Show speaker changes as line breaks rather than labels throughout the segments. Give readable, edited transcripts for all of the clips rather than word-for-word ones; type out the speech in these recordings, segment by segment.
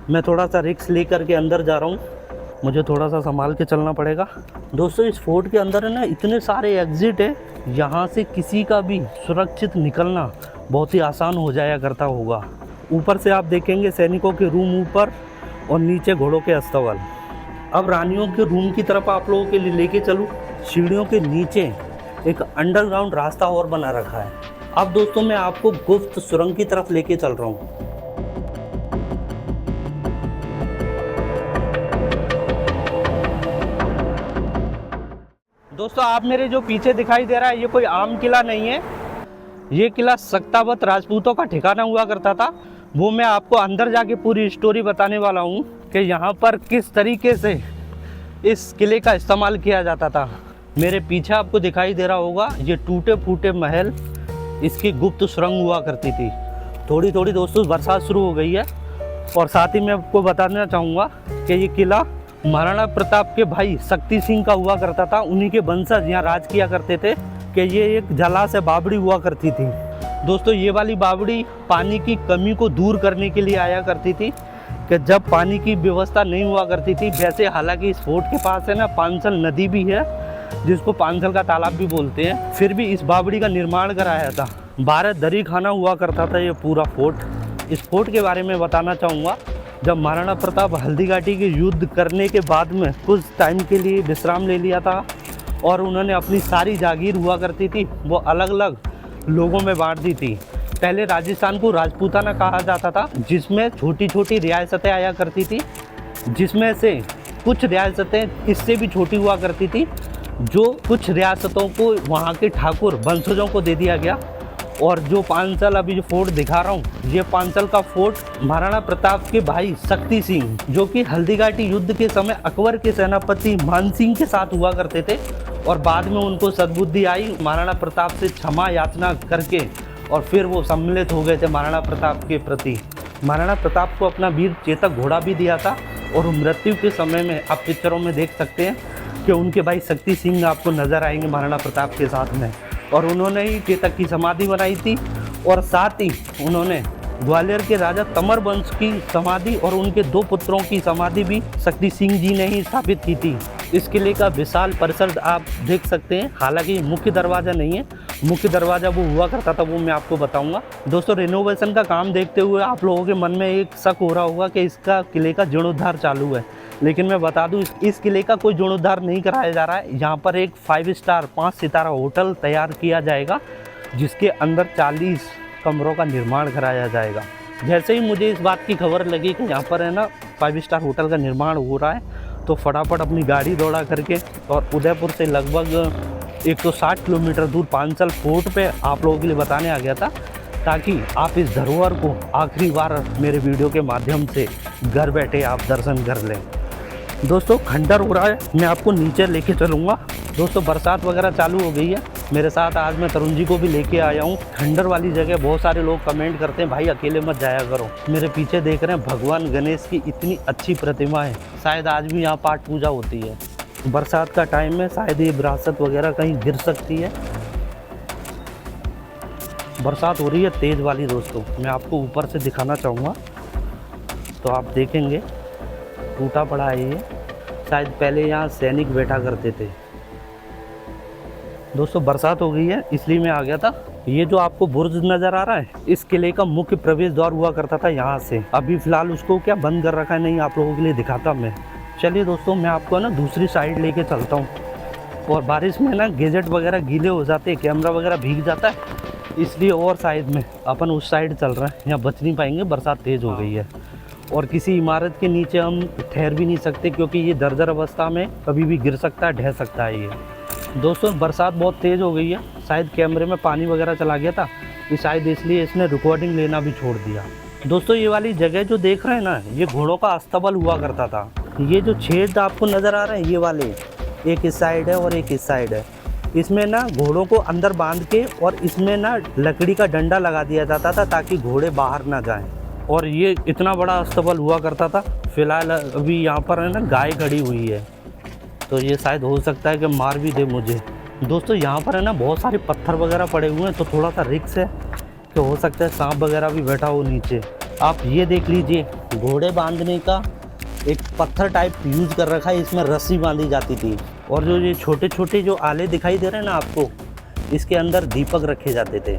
मैं थोड़ा सा रिस्क लेकर के अंदर जा रहा हूँ, मुझे थोड़ा सा संभाल के चलना पड़ेगा। दोस्तों इस फोर्ट के अंदर है ना इतने सारे एग्जिट है, यहाँ से किसी का भी सुरक्षित निकलना बहुत ही आसान हो जाया करता होगा। ऊपर से आप देखेंगे सैनिकों के रूम ऊपर और नीचे घोड़ों के अस्तबल। अब रानियों के रूम की तरफ आप लोगों के लिए लेके चलूँ। सीढ़ियों के नीचे एक अंडरग्राउंड रास्ता और बना रखा है। अब दोस्तों मैं आपको गुप्त सुरंग की तरफ लेके चल रहा हूँ। दोस्तों आप मेरे जो पीछे दिखाई दे रहा है ये कोई आम किला नहीं है, ये किला सक्तावत राजपूतों का ठिकाना हुआ करता था। वो मैं आपको अंदर जाके पूरी स्टोरी बताने वाला हूँ कि यहाँ पर किस तरीके से इस किले का इस्तेमाल किया जाता था। मेरे पीछे आपको दिखाई दे रहा होगा ये टूटे फूटे महल, इसकी गुप्त सुरंग हुआ करती थी। थोड़ी थोड़ी दोस्तों बरसात शुरू हो गई है और साथ ही मैं आपको बताना चाहूँगा कि ये किला महाराणा प्रताप के भाई शक्ति सिंह का हुआ करता था। उन्हीं के वंशज यहाँ राज किया करते थे कि ये एक जलाशय बावड़ी हुआ करती थी। दोस्तों ये वाली बावड़ी पानी की कमी को दूर करने के लिए आया करती थी कि जब पानी की व्यवस्था नहीं हुआ करती थी। वैसे हालांकि इस फोर्ट के पास है ना पांचल नदी भी है, जिसको पांचल का तालाब भी बोलते हैं, फिर भी इस बावड़ी का निर्माण कराया था। 12 दरी खाना हुआ करता था ये पूरा फोर्ट। इस फोर्ट के बारे में बताना चाहूँगा, जब महाराणा प्रताप हल्दी घाटी के युद्ध करने के बाद में कुछ टाइम के लिए विश्राम ले लिया था और उन्होंने अपनी सारी जागीर हुआ करती थी वो अलग अलग लोगों में बांट दी थी। पहले राजस्थान को राजपूताना कहा जाता था, जिसमें छोटी छोटी रियासतें आया करती थी, जिसमें से कुछ रियासतें इससे भी छोटी हुआ करती थी, जो कुछ रियासतों को वहाँ के ठाकुर वंशजों को दे दिया गया। और जो पांचल अभी जो फोर्ट दिखा रहा हूँ, ये पांचल का फोर्ट महाराणा प्रताप के भाई शक्ति सिंह, जो कि हल्दी घाटी युद्ध के समय अकबर के सेनापति मानसिंह के साथ हुआ करते थे और बाद में उनको सद्बुद्धि आई महाराणा प्रताप से क्षमा याचना करके और फिर वो सम्मिलित हो गए थे महाराणा प्रताप के प्रति। महाराणा प्रताप को अपना वीर चेतक घोड़ा भी दिया था और मृत्यु के समय में आप पिक्चरों में देख सकते हैं कि उनके भाई शक्ति सिंह आपको नज़र आएंगे महाराणा प्रताप के साथ में, और उन्होंने ही चेतक की समाधि बनाई थी। और साथ ही उन्होंने ग्वालियर के राजा तमर वंश की समाधि और उनके 2 पुत्रों की समाधि भी शक्ति सिंह जी ने ही स्थापित की थी। इस किले का विशाल परिसर आप देख सकते हैं। हालांकि मुख्य दरवाज़ा नहीं है, मुख्य दरवाज़ा वो हुआ करता था, वो मैं आपको बताऊंगा। दोस्तों रिनोवेशन का काम देखते हुए आप लोगों के मन में एक शक हो रहा होगा कि इसका किले का जीर्णोद्धार चालू है, लेकिन मैं बता दूं इस किले का कोई जीर्णोद्धार नहीं कराया जा रहा है। यहाँ पर एक 5 स्टार 5 सितारा होटल तैयार किया जाएगा, जिसके अंदर 40 कमरों का निर्माण कराया जाएगा। जैसे ही मुझे इस बात की खबर लगी कि यहाँ पर है ना 5 स्टार होटल का निर्माण हो रहा है, तो फटाफट अपनी गाड़ी दौड़ा करके और उदयपुर से लगभग 160 किलोमीटर दूर पांचल फोर्ट पे आप लोगों के लिए बताने आ गया था, ताकि आप इस धरोहर को आखिरी बार मेरे वीडियो के माध्यम से घर बैठे आप दर्शन कर लें। दोस्तों खंडर हो रहा है, मैं आपको नीचे लेके चलूँगा। दोस्तों बरसात वगैरह चालू हो गई है, मेरे साथ आज मैं तरुण जी को भी लेके आया हूँ। खंडर वाली जगह बहुत सारे लोग कमेंट करते हैं भाई अकेले मत जाया करो। मेरे पीछे देख रहे हैं भगवान गणेश की इतनी अच्छी प्रतिमा है, शायद आज भी यहाँ पाठ पूजा होती है। बरसात का टाइम है, शायद ये विरासत वगैरह कहीं गिर सकती है। बरसात हो रही है तेज़ वाली। दोस्तों मैं आपको ऊपर से दिखाना चाहूँगा तो आप देखेंगे टूटा पड़ा है ये, शायद पहले यहाँ सैनिक बैठा करते थे। दोस्तों बरसात हो गई है इसलिए मैं आ गया था। ये जो आपको बुर्ज नज़र आ रहा है, इस किले का मुख्य प्रवेश द्वार हुआ करता था यहाँ से। अभी फ़िलहाल उसको क्या बंद कर रखा है, नहीं आप लोगों के लिए दिखाता मैं। चलिए दोस्तों मैं आपको ना दूसरी साइड लेके चलता हूँ। और बारिश में ना गैजेट वगैरह गीले हो जाते हैं, कैमरा वगैरह भीग जाता है, इसलिए और साइड में अपन उस साइड चल रहे हैं। यहाँ बच नहीं पाएंगे, बरसात तेज़ हो गई है और किसी इमारत के नीचे हम ठहर भी नहीं सकते, क्योंकि ये दरदर अवस्था में कभी भी गिर सकता है, ढह सकता है ये। दोस्तों बरसात बहुत तेज़ हो गई है, शायद कैमरे में पानी वगैरह चला गया था, ये शायद इसलिए इसने रिकॉर्डिंग लेना भी छोड़ दिया। दोस्तों ये वाली जगह जो देख रहे हैं ना, ये घोड़ों का अस्तबल हुआ करता था। ये जो छेद आपको नज़र आ रहे हैं ये वाले, एक इस साइड है और एक इस साइड है, इसमें ना घोड़ों को अंदर बांध के और इसमें ना लकड़ी का डंडा लगा दिया जाता था ताकि घोड़े बाहर ना जाएं। और ये इतना बड़ा अस्तबल हुआ करता था। फिलहाल अभी यहाँ पर है ना गाय खड़ी हुई है, तो ये शायद हो सकता है कि मार भी दे मुझे। दोस्तों यहाँ पर है ना बहुत सारे पत्थर वगैरह पड़े हुए हैं, तो थोड़ा सा रिस्क है कि हो सकता है सांप वगैरह भी बैठा हो नीचे। आप ये देख लीजिए, घोड़े बांधने का एक पत्थर टाइप यूज़ कर रखा है, इसमें रस्सी बांधी जाती थी। और जो ये छोटे छोटे जो आले दिखाई दे रहे हैं ना आपको, इसके अंदर दीपक रखे जाते थे।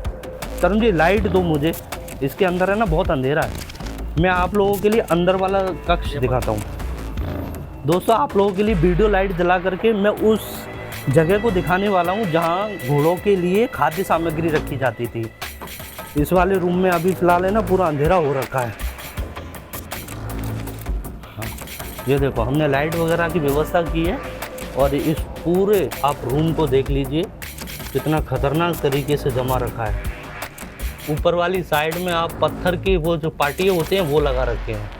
तरुण जी लाइट दो मुझे, इसके अंदर है ना बहुत अंधेरा है। मैं आप लोगों के लिए अंदर वाला कक्ष दिखाता हूँ। दोस्तों आप लोगों के लिए वीडियो लाइट जला करके मैं उस जगह को दिखाने वाला हूँ जहाँ घोड़ों के लिए खाद्य सामग्री रखी जाती थी। इस वाले रूम में अभी फ़िलहाल है ना पूरा अंधेरा हो रखा है। हाँ, ये देखो हमने लाइट वगैरह की व्यवस्था की है। और इस पूरे आप रूम को देख लीजिए कितना खतरनाक तरीके से जमा रखा है। ऊपर वाली साइड में आप पत्थर के वो जो पाटिये होते हैं वो लगा रखे हैं।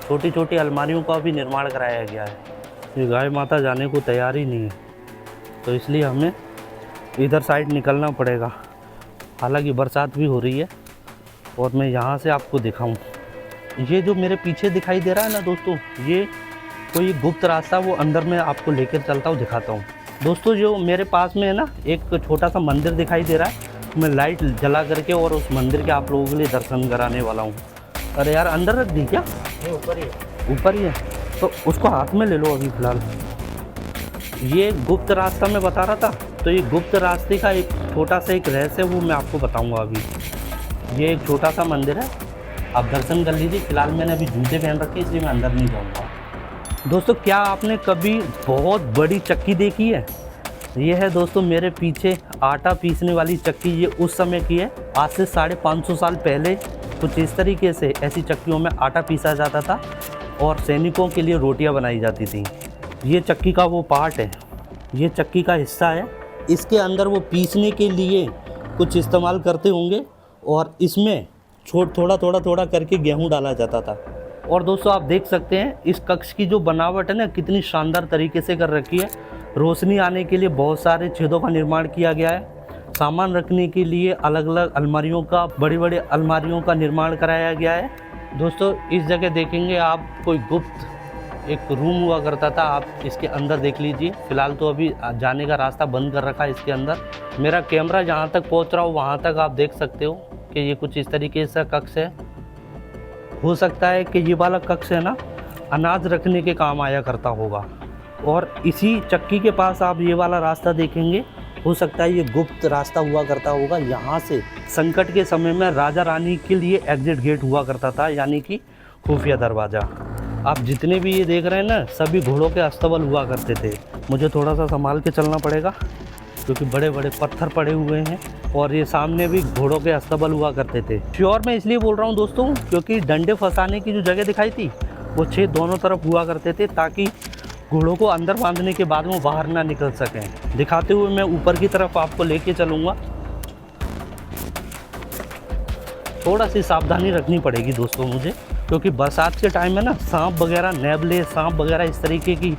छोटी छोटी अलमारियों का भी निर्माण कराया गया है। ये गाय माता जाने को तैयार ही नहीं है, तो इसलिए हमें इधर साइड निकलना पड़ेगा। हालांकि बरसात भी हो रही है। और मैं यहाँ से आपको दिखाऊं, ये जो मेरे पीछे दिखाई दे रहा है ना दोस्तों, ये कोई गुप्त रास्ता, वो अंदर में आपको लेकर चलता हूँ, दिखाता हूँ। दोस्तों जो मेरे पास में है ना एक छोटा सा मंदिर दिखाई दे रहा है, मैं लाइट जला करके और उस मंदिर के आप लोगों के लिए दर्शन कराने वाला हूँ। अरे यार अंदर रख दी क्या? ऊपर ही है तो उसको हाथ में ले लो अभी फ़िलहाल। ये गुप्त रास्ता मैं बता रहा था, तो ये गुप्त रास्ते का एक छोटा सा एक रहस्य वो मैं आपको बताऊंगा अभी। ये एक छोटा सा मंदिर है, आप दर्शन कर लीजिए। फ़िलहाल मैंने अभी जूते पहन रखे इसलिए मैं अंदर नहीं जाऊंगा। दोस्तों क्या आपने कभी बहुत बड़ी चक्की देखी है? ये है दोस्तों मेरे पीछे आटा पीसने वाली चक्की। ये उस समय की है, आज से 550 साल पहले कुछ इस तरीके से ऐसी चक्कियों में आटा पीसा जाता था और सैनिकों के लिए रोटियां बनाई जाती थी। ये चक्की का वो पार्ट है, ये चक्की का हिस्सा है। इसके अंदर वो पीसने के लिए कुछ इस्तेमाल करते होंगे और इसमें थोड़ा करके गेहूं डाला जाता था। और दोस्तों आप देख सकते हैं इस कक्ष की जो बनावट है ना कितनी शानदार तरीके से कर रखी है। रोशनी आने के लिए बहुत सारे छेदों का निर्माण किया गया है। सामान रखने के लिए अलग अलग अलमारियों का, बड़ी बड़ी अलमारियों का निर्माण कराया गया है। दोस्तों इस जगह देखेंगे आप कोई गुप्त एक रूम हुआ करता था, आप इसके अंदर देख लीजिए। फ़िलहाल तो अभी जाने का रास्ता बंद कर रखा है इसके अंदर। मेरा कैमरा जहाँ तक पहुँच रहा हो वहाँ तक आप देख सकते हो कि ये कुछ इस तरीके से कक्ष है। हो सकता है कि ये वाला कक्ष है ना अनाज रखने के काम आया करता होगा। और इसी चक्की के पास आप ये वाला रास्ता देखेंगे, हो सकता है ये गुप्त रास्ता हुआ करता होगा। यहाँ से संकट के समय में राजा रानी के लिए एग्जिट गेट हुआ करता था, यानी कि खुफिया दरवाज़ा। आप जितने भी ये देख रहे हैं ना सभी घोड़ों के अस्तबल हुआ करते थे। मुझे थोड़ा सा संभाल के चलना पड़ेगा क्योंकि बड़े बड़े पत्थर पड़े हुए हैं। और ये सामने भी घोड़ों के अस्तबल हुआ करते थे। श्योर मैं इसलिए बोल रहा हूँ दोस्तों क्योंकि डंडे फंसाने की जो जगह दिखाई थी वो 6 दोनों तरफ हुआ करते थे, ताकि घोड़ों को अंदर बांधने के बाद वो बाहर ना निकल सकें। दिखाते हुए मैं ऊपर की तरफ आपको लेके चलूँगा। थोड़ा सी सावधानी रखनी पड़ेगी दोस्तों मुझे, क्योंकि बरसात के टाइम में ना सांप वगैरह, नेबले, सांप वगैरह इस तरीके की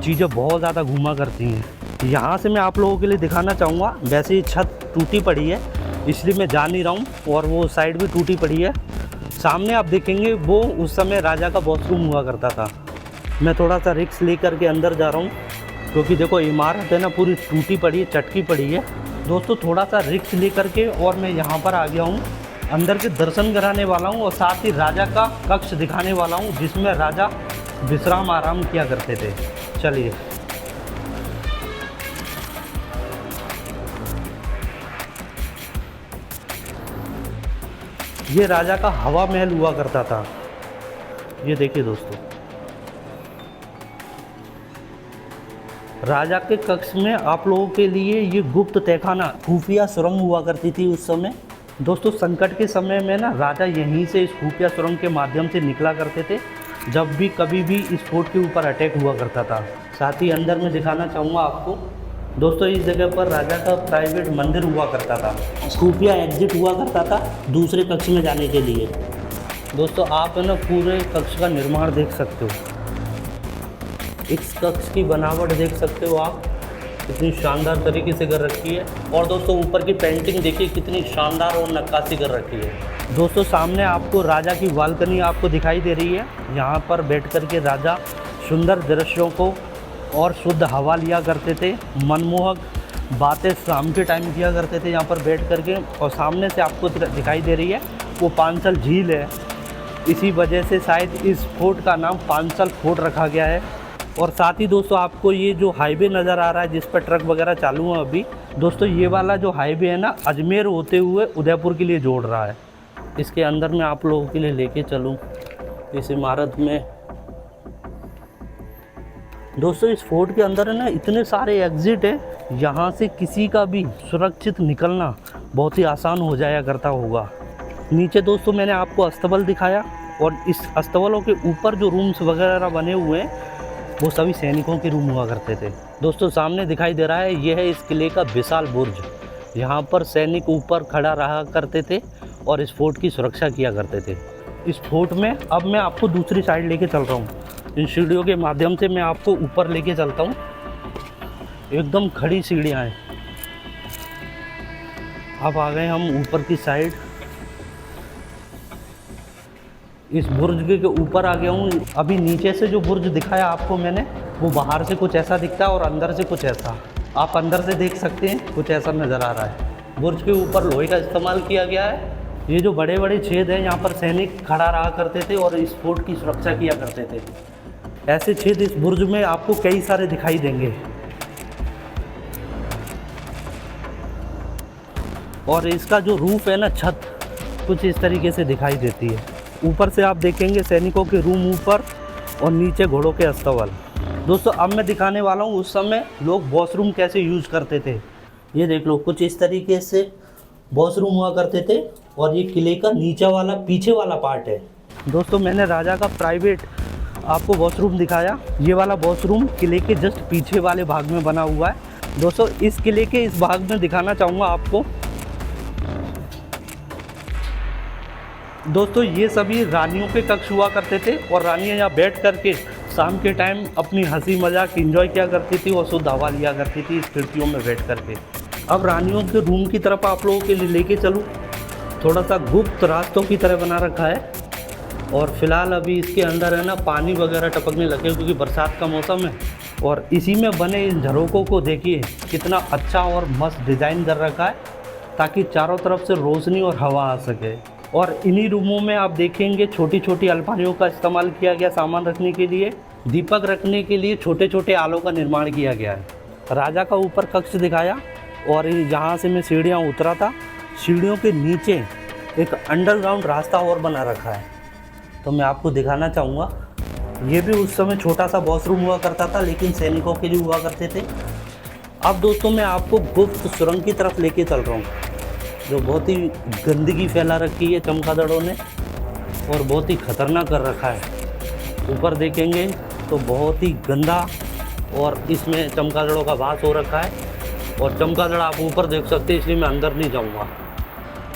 चीज़ें बहुत ज़्यादा घूमा करती हैं। यहाँ से मैं आप लोगों के लिए दिखाना चाहूँगा। वैसे ही छत टूटी पड़ी है इसलिए मैं जा नहीं रहा हूँ, और वो साइड भी टूटी पड़ी है। सामने आप देखेंगे वो उस समय राजा का वॉशरूम हुआ करता था। मैं थोड़ा सा रिस्क लेकर के अंदर जा रहा हूँ क्योंकि देखो इमारत है ना पूरी टूटी पड़ी है, चटकी पड़ी है। दोस्तों थोड़ा सा रिस्क लेकर के और मैं यहाँ पर आ गया हूँ। अंदर के दर्शन कराने वाला हूँ और साथ ही राजा का कक्ष दिखाने वाला हूँ जिसमें राजा विश्राम आराम किया करते थे। चलिए ये राजा का हवा महल हुआ करता था। ये देखिए दोस्तों, राजा के कक्ष में आप लोगों के लिए ये गुप्त तहखाना, खुफिया सुरंग हुआ करती थी उस समय। दोस्तों संकट के समय में ना राजा यहीं से इस खुफिया सुरंग के माध्यम से निकला करते थे जब भी कभी भी इस फोर्ट के ऊपर अटैक हुआ करता था। साथ ही अंदर में दिखाना चाहूँगा आपको दोस्तों, इस जगह पर राजा का प्राइवेट मंदिर हुआ करता था। खुफिया एग्जिट हुआ करता था दूसरे कक्ष में जाने के लिए। दोस्तों आप है ना पूरे कक्ष का निर्माण देख सकते हो, इस कक्ष की बनावट देख सकते हो आप, कितनी शानदार तरीके से कर रखी है। और दोस्तों ऊपर की पेंटिंग देखिए कितनी शानदार और नक्काशी कर रखी है। दोस्तों सामने आपको राजा की बालकनी आपको दिखाई दे रही है। यहाँ पर बैठ कर के राजा सुंदर दृश्यों को और शुद्ध हवा लिया करते थे, मनमोहक बातें शाम के टाइम किया करते थे यहाँ पर बैठ कर के। और सामने से आपको दिखाई दे रही है वो पांचल झील है। इसी वजह से शायद इस फोर्ट का नाम पांचल फोर्ट रखा गया है। और साथ ही दोस्तों आपको ये जो हाईवे नज़र आ रहा है जिस पर ट्रक वगैरह चालू है अभी, दोस्तों ये वाला जो हाईवे है ना अजमेर होते हुए उदयपुर के लिए जोड़ रहा है। इसके अंदर मैं आप लोगों के लिए लेके चलूँ इस इमारत में। दोस्तों इस फोर्ट के अंदर है ना इतने सारे एग्ज़िट है, यहाँ से किसी का भी सुरक्षित निकलना बहुत ही आसान हो जाया करता होगा। नीचे दोस्तों मैंने आपको अस्तबल दिखाया और इस अस्तबलों के ऊपर जो रूम्स वगैरह बने हुए हैं वो सभी सैनिकों के रूम हुआ करते थे। दोस्तों सामने दिखाई दे रहा है यह है इस किले का विशाल बुर्ज। यहाँ पर सैनिक ऊपर खड़ा रहा करते थे और इस फोर्ट की सुरक्षा किया करते थे। इस फोर्ट में अब मैं आपको दूसरी साइड लेके चल रहा हूँ। इन सीढ़ियों के माध्यम से मैं आपको ऊपर लेके चलता हूँ। एकदम खड़ी सीढ़ियाँ हैं। अब आ गए हम ऊपर की साइड। इस बुर्ज के ऊपर आ गया हूँ। अभी नीचे से जो बुर्ज दिखाया आपको मैंने वो बाहर से कुछ ऐसा दिखता है और अंदर से कुछ ऐसा। आप अंदर से देख सकते हैं कुछ ऐसा नज़र आ रहा है। बुर्ज के ऊपर लोहे का इस्तेमाल किया गया है। ये जो बड़े बड़े छेद हैं यहाँ पर सैनिक खड़ा रहा करते थे और इस फोर्ट की सुरक्षा किया करते थे। ऐसे छेद इस बुर्ज में आपको कई सारे दिखाई देंगे। और इसका जो रूफ है ना छत कुछ इस तरीके से दिखाई देती है। ऊपर से आप देखेंगे सैनिकों के रूम ऊपर और नीचे घोड़ों के अस्तबल। दोस्तों अब मैं दिखाने वाला हूँ उस समय लोग वॉशरूम कैसे यूज़ करते थे। ये देख लो कुछ इस तरीके से वॉशरूम हुआ करते थे और ये किले का नीचे वाला पीछे वाला पार्ट है। दोस्तों मैंने राजा का प्राइवेट आपको वॉशरूम दिखाया। ये वाला वॉशरूम किले के जस्ट पीछे वाले भाग में बना हुआ है। दोस्तों इस किले के इस भाग में दिखाना चाहूँगा आपको। दोस्तों ये सभी रानियों के कक्ष हुआ करते थे और रानियाँ यहाँ बैठ करके शाम के टाइम अपनी हंसी मजाक एंजॉय किया करती थी और शुद्ध हवा लिया करती थी इस खिड़कियों में बैठ करके। अब रानियों के रूम की तरफ आप लोगों के लिए लेके चलूँ। थोड़ा सा गुप्त रास्तों की तरह बना रखा है और फिलहाल अभी इसके अंदर है ना पानी वगैरह टपकने लगे क्योंकि बरसात का मौसम है। और इसी में बने इन झरोकों को देखिए कितना अच्छा और मस्त डिज़ाइन कर रखा है ताकि चारों तरफ से रोशनी और हवा आ सके। और इन्हीं रूमों में आप देखेंगे छोटी छोटी अलमारियों का इस्तेमाल किया गया सामान रखने के लिए। दीपक रखने के लिए छोटे छोटे आलों का निर्माण किया गया है। राजा का ऊपर कक्ष दिखाया और जहाँ से मैं सीढ़ियाँ उतरा था सीढ़ियों के नीचे एक अंडरग्राउंड रास्ता और बना रखा है तो मैं आपको दिखाना चाहूँगा। ये भी उस समय छोटा सा वॉशरूम हुआ करता था लेकिन सैनिकों के लिए हुआ करते थे। अब दोस्तों मैं आपको गुप्त सुरंग की तरफ लेके चल रहा हूँ जो बहुत ही गंदगी फैला रखी है चमगादड़ों ने और बहुत ही ख़तरनाक कर रखा है। ऊपर देखेंगे तो बहुत ही गंदा और इसमें चमगादड़ों का वास हो रखा है और चमगादड़ आप ऊपर देख सकते हैं इसलिए मैं अंदर नहीं जाऊंगा।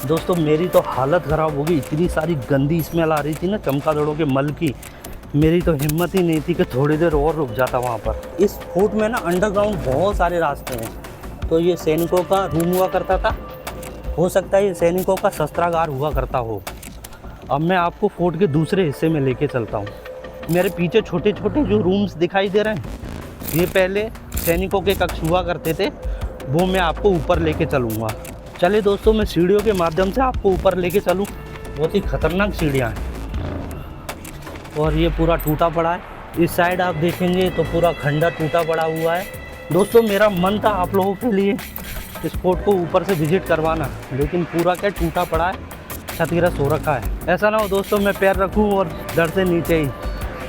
दोस्तों मेरी तो हालत ख़राब हो गई। इतनी सारी गंदी स्मेल आ रही थी ना चमगादड़ों के मल की। मेरी तो हिम्मत ही नहीं थी कि थोड़ी देर और रुक जाता वहाँ पर। इस फोर्ट में ना अंडरग्राउंड बहुत सारे रास्ते हैं तो ये सैनिकों का रूम हुआ करता था। हो सकता है ये सैनिकों का शस्त्रागार हुआ करता हो। अब मैं आपको फोर्ट के दूसरे हिस्से में लेके चलता हूँ। मेरे पीछे छोटे छोटे जो रूम्स दिखाई दे रहे हैं ये पहले सैनिकों के कक्ष हुआ करते थे। वो मैं आपको ऊपर लेके चलूँगा। चलिए दोस्तों मैं सीढ़ियों के माध्यम से आपको ऊपर लेके चलूँ। बहुत ही खतरनाक सीढ़ियाँ हैं और ये पूरा टूटा पड़ा है। इस साइड आप देखेंगे तो पूरा खंडर टूटा पड़ा हुआ है। दोस्तों मेरा मन था आप लोगों के लिए इस फोर्ट को ऊपर से विजिट करवाना लेकिन पूरा क्या टूटा पड़ा है, क्षतिग्रस्त हो रखा है। ऐसा ना हो दोस्तों मैं पैर रखूं और डर से नीचे ही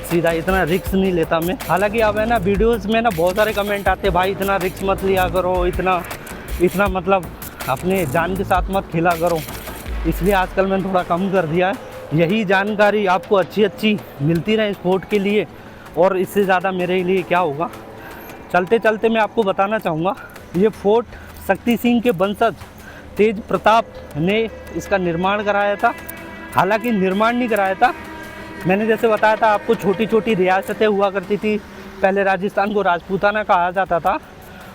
सीधा, इतना रिस्क नहीं लेता मैं। हालांकि अब है ना वीडियोस में ना बहुत सारे कमेंट आते भाई इतना रिस्क मत लिया करो, इतना मतलब अपने जान के साथ मत खेला करो। इसलिए आजकल मैंने थोड़ा कम कर दिया है। यही जानकारी आपको अच्छी मिलती रहे इस फोर्ट के लिए और इससे ज़्यादा मेरे लिए क्या होगा। चलते चलते मैं आपको बताना चाहूँगा ये फोर्ट शक्ति सिंह के वंशज तेज प्रताप ने इसका निर्माण कराया था। हालांकि निर्माण नहीं कराया था, मैंने जैसे बताया था आपको छोटी छोटी रियासतें हुआ करती थी। पहले राजस्थान को राजपूताना कहा जाता था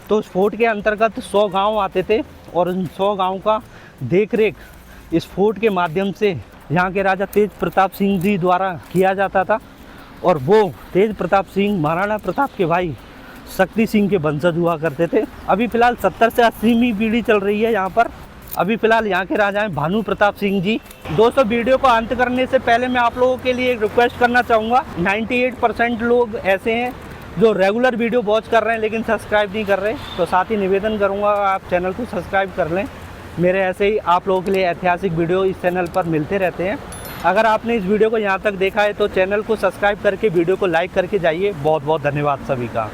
तो उस फोर्ट के अंतर्गत 100 गांव आते थे और उन 100 गांव का देख रेख इस फोर्ट के माध्यम से यहाँ के राजा तेज प्रताप सिंह जी द्वारा किया जाता था। और वो तेज प्रताप सिंह महाराणा प्रताप के भाई शक्ति सिंह के वंशज हुआ करते थे। अभी फ़िलहाल 70 से 80वीं पीढ़ी चल रही है यहाँ पर अभी फिलहाल यहाँ के राजा हैं भानु प्रताप सिंह जी। दोस्तों वीडियो को अंत करने से पहले मैं आप लोगों के लिए एक रिक्वेस्ट करना चाहूँगा। 98% लोग ऐसे हैं जो रेगुलर वीडियो वॉच कर रहे हैं लेकिन सब्सक्राइब नहीं कर रहे, तो साथ ही निवेदन करूँगा आप चैनल को सब्सक्राइब कर लें। मेरे ऐसे ही आप लोगों के लिए ऐतिहासिक वीडियो इस चैनल पर मिलते रहते हैं। अगर आपने इस वीडियो को यहाँ तक देखा है तो चैनल को सब्सक्राइब करके वीडियो को लाइक करके जाइए। बहुत बहुत धन्यवाद सभी का।